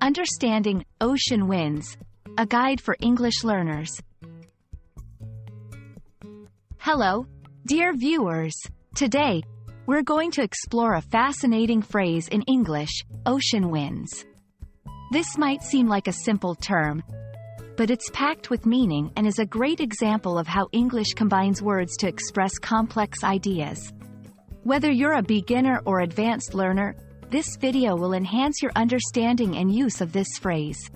Understanding Ocean Winds, a guide for English learners. Hello, dear viewers. Today, we're going to explore a fascinating phrase in English, ocean winds. This might seem like a simple term, but it's packed with meaning and is a great example of how English combines words to express complex ideas. Whether you're a beginner or advanced learner, this video will enhance your understanding and use of this phrase.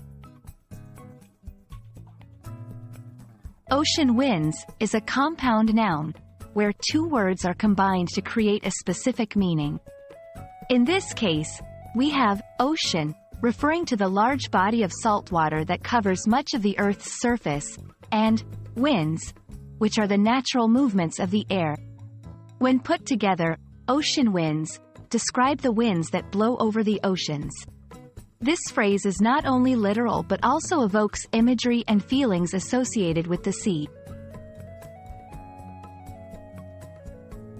Ocean winds is a compound noun, where two words are combined to create a specific meaning. In this case, we have ocean, referring to the large body of salt water that covers much of the Earth's surface, and winds, which are the natural movements of the air. When put together, ocean winds describe the winds that blow over the oceans. This phrase is not only literal but also evokes imagery and feelings associated with the sea.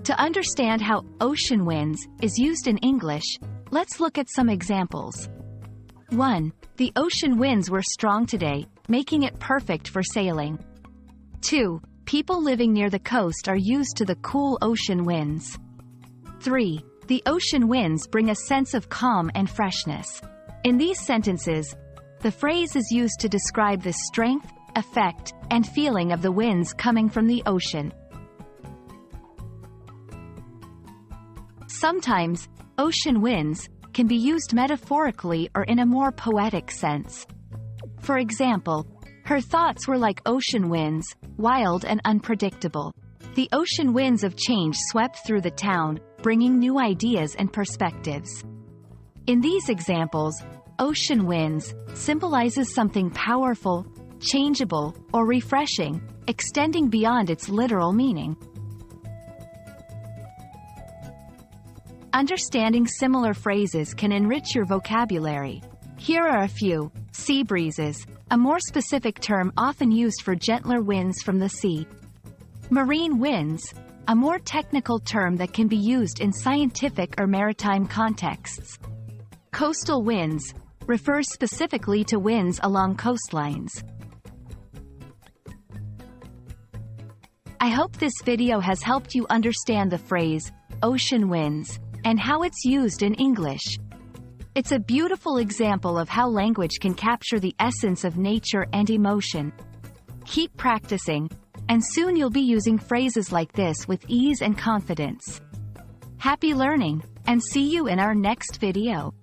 To understand how ocean winds is used in English, let's look at some examples. 1. The ocean winds were strong today, making it perfect for sailing. 2. People living near the coast are used to the cool ocean winds. 3. The ocean winds bring a sense of calm and freshness. In these sentences, the phrase is used to describe the strength, effect, and feeling of the winds coming from the ocean. Sometimes, ocean winds can be used metaphorically or in a more poetic sense. For example, her thoughts were like ocean winds, wild and unpredictable. The ocean winds of change swept through the town, bringing new ideas and perspectives. In these examples, ocean winds symbolizes something powerful, changeable, or refreshing, extending beyond its literal meaning. Understanding similar phrases can enrich your vocabulary. Here are a few. Sea breezes, a more specific term often used for gentler winds from the sea. Marine winds, a more technical term that can be used in scientific or maritime contexts. Coastal winds refers specifically to winds along coastlines. I hope this video has helped you understand the phrase, ocean winds, and how it's used in English. It's a beautiful example of how language can capture the essence of nature and emotion. Keep practicing, and soon you'll be using phrases like this with ease and confidence. Happy learning, and see you in our next video.